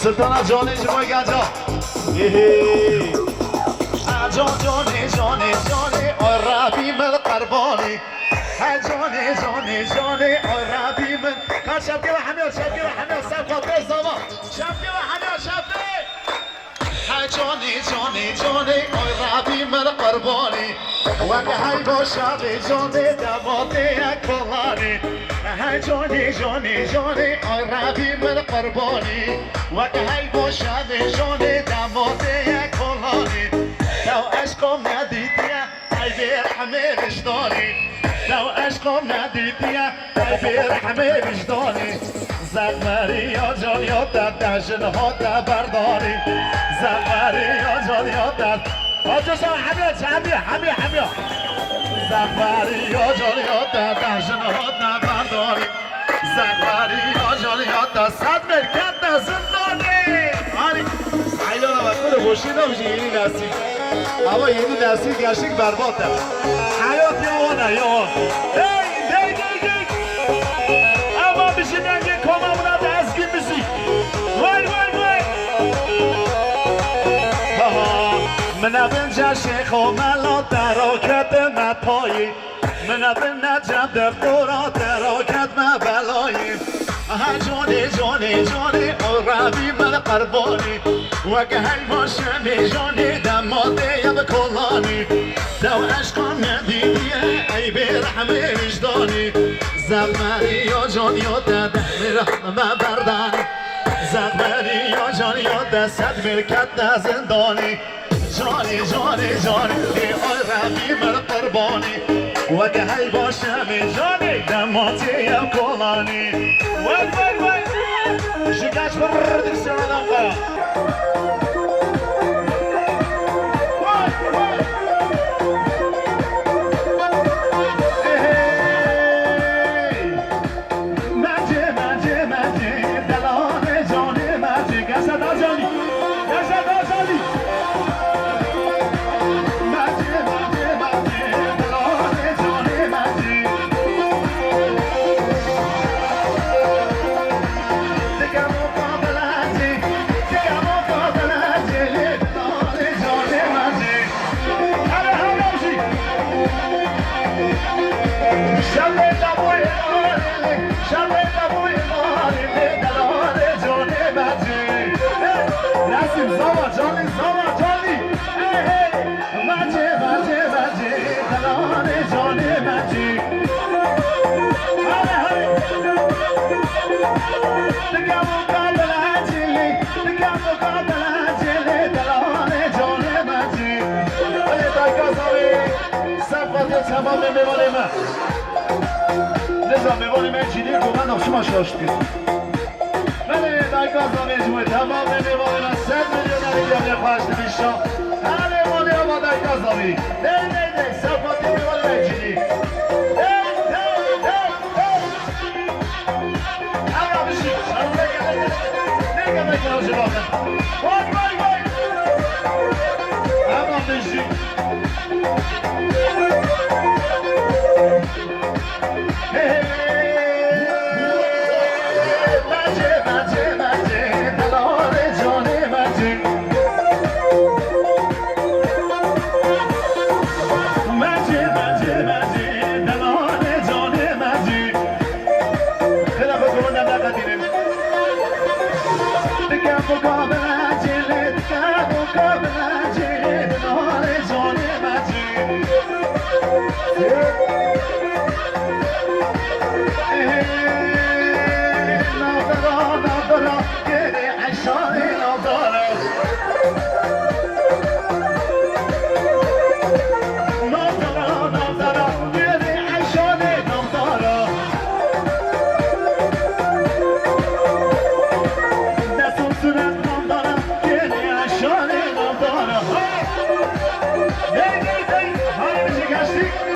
سلطان جانه جمعه گنجا جانه آی ربی من قربانی جانه آی ربی من کار شبگه و همه سب خاطر زمان شبگه و همه شبگه جانه آی ربی من قربانی و که های با شب جانه دماده کلانی جانه آی ربی من قربانی و که های با شب جانه دماده کلانی لو عشقم ندیدیه ای برحمه وجدانی لو عشقم ندیدیه ای برحمه وجدانی زغمری یا جان یا در جنها برداری زغمری یا جان یا در آجوزا همه زغمری یا جان یا در جنها برداری زغمری یا جان یا در صد مرکت زندانی آری سایلان هم اکنه خوشی نمیشه یعنی نسید اما یعنی نسید گشتک برباده حیات یا دی اما بشه نگه کاممونا دستگی موسیقی وای من ابن جشن خاملا دراکت مپایی من ابن نجم دفتورا دراکت مبلایی جانه ربی من قربانی و که هی باشه جانه دماده یا بکلانی دو عشقم ندیدیه ای برحمه وجدانی زغمری یا جان یا ده مرحمه بردانی زغمری یا جان یا ده صد مرکت زندانی جانه آی ربی من قربانی و که هی باشه جانه دماده یا کلانی وای شکاش بردی سرادم قرار تمام میوانه من نظام میوانه من چیدی که من نقشه ما شاشت کن بله دایکاز مجموعه تمام میوانه من 100 میلیون ایرانی پشت بیشا هر میوانه ها با دایکاز آمی نه صفاتی میوانه من چیدی همراه بشی نگه بکنم جباقه وای همراه بشی Sorry.